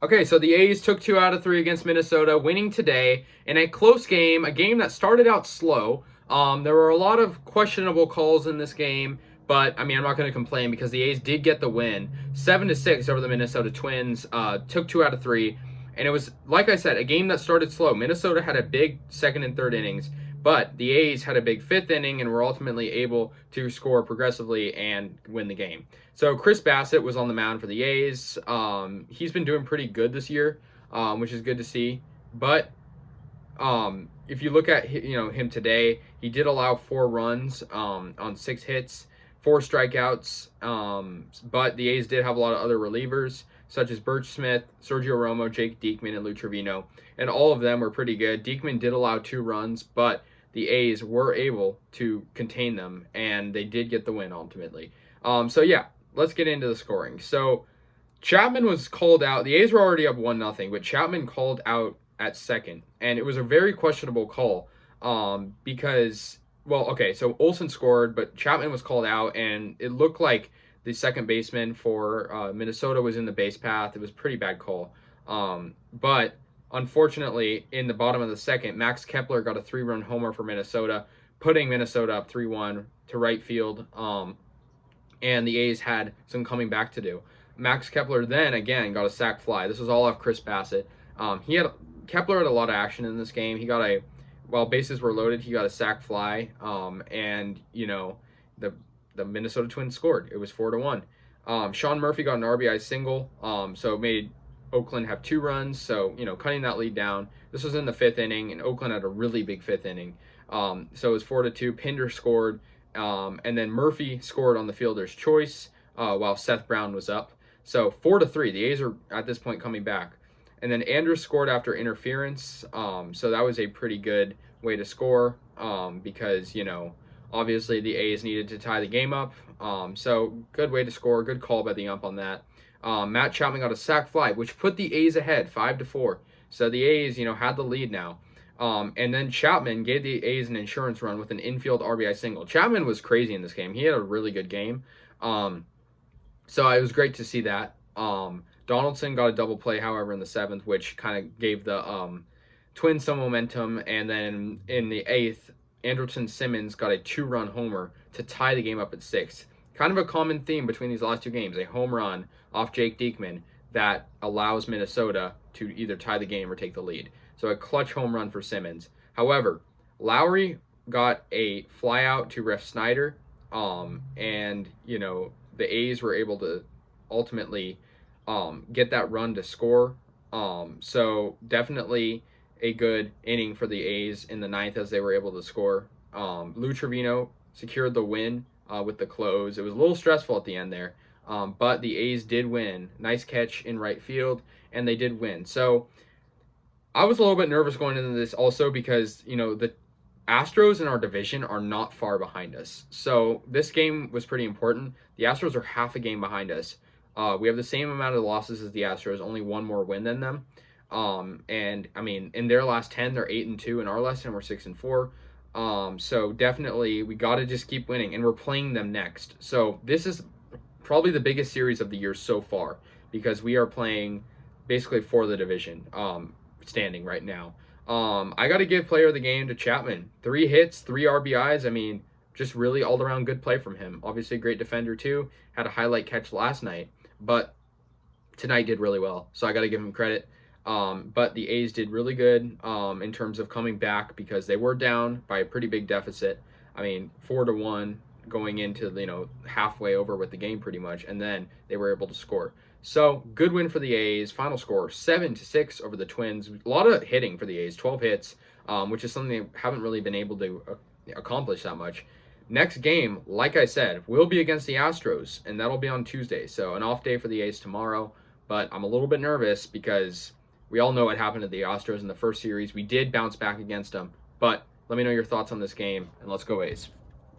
Okay, so the A's took 2 out of 3 against Minnesota, winning today in a close game, a game that started out slow. There were a lot of questionable calls in this game, but I mean, I'm not going to complain because the A's did get the win, 7-6 over the Minnesota Twins. Took 2 out of 3, and it was, like I said, a game that started slow. Minnesota had a big second and third innings, but the A's had a big fifth inning and were ultimately able to score progressively and win the game. So Chris Bassett was on the mound for the A's. He's been doing pretty good this year, which is good to see. But if you look at him today, he did allow 4 runs on 6 hits, 4 strikeouts. But the A's did have a lot of other relievers, such as Birch Smith, Sergio Romo, Jake Diekman, and Lou Trevino, and all of them were pretty good. Diekman did allow 2 runs, but the A's were able to contain them, and they did get the win ultimately. So yeah, let's get into the scoring. So Chapman was called out. The A's were already up 1-0, but Chapman called out at second, and it was a very questionable call because, well, okay, so Olsen scored, but Chapman was called out, and it looked like the second baseman for Minnesota was in the base path. It was a pretty bad call. But unfortunately, in the bottom of the second, Max Kepler got a 3-run homer for Minnesota, putting Minnesota up 3-1 to right field. And the A's had some coming back to do. Max Kepler then, again, got a sac fly. This was all off Chris Bassett. Kepler had a lot of action in this game. He got while bases were loaded, he got a sac fly. And, the Minnesota Twins scored. It was 4-1. Sean Murphy got an RBI single, so it made Oakland have 2 runs, so, cutting that lead down. This was in the 5th inning, and Oakland had a really big 5th inning. So it was 4-2. Pinder scored, and then Murphy scored on the fielder's choice while Seth Brown was up. So 4-3. The A's are at this point coming back. And then Andrews scored after interference, so that was a pretty good way to score because, obviously the A's needed to tie the game up. So good way to score, good call by the ump on that. Matt Chapman got a sac fly, which put the A's ahead 5-4. So the A's, had the lead now. And then Chapman gave the A's an insurance run with an infield RBI single. Chapman was crazy in this game. He had a really good game. So it was great to see that. Donaldson got a double play, however, in the 7th, which kind of gave the Twins some momentum. And then in the 8th, Andrelton Simmons got a 2-run homer to tie the game up at 6. Kind of a common theme between these last 2 games, a home run off Jake Diekman that allows Minnesota to either tie the game or take the lead. So a clutch home run for Simmons. However, Lowry got a fly out to Ref Snyder, and, the A's were able to ultimately get that run to score. So definitely a good inning for the A's in the 9th as they were able to score. Lou Trevino secured the win with the close. It was a little stressful at the end there, but the A's did win. Nice catch in right field, and they did win. So I was a little bit nervous going into this also because, the Astros in our division are not far behind us. So this game was pretty important. The Astros are half a game behind us. We have the same amount of losses as the Astros, only 1 more win than them. And I mean, in their last 10, they're 8-2. In our last 10, we're 6-4. So definitely we got to just keep winning, and we're playing them next. So this is probably the biggest series of the year so far because we are playing basically for the division, standing right now. I got to give player of the game to Chapman. 3 hits, 3 RBIs. I mean, just really all around good play from him. Obviously a great defender too. Had a highlight catch last night, but tonight did really well. So I got to give him credit. But the A's did really good in terms of coming back because they were down by a pretty big deficit. I mean, 4-1 going into, halfway over with the game pretty much, and then they were able to score. So good win for the A's. Final score 7-6 over the Twins. A lot of hitting for the A's, 12 hits, which is something they haven't really been able to accomplish that much. Next game, like I said, will be against the Astros, and that'll be on Tuesday. So an off day for the A's tomorrow, but I'm a little bit nervous because we all know what happened to the Astros in the first series. We did bounce back against them, but let me know your thoughts on this game, and let's go A's.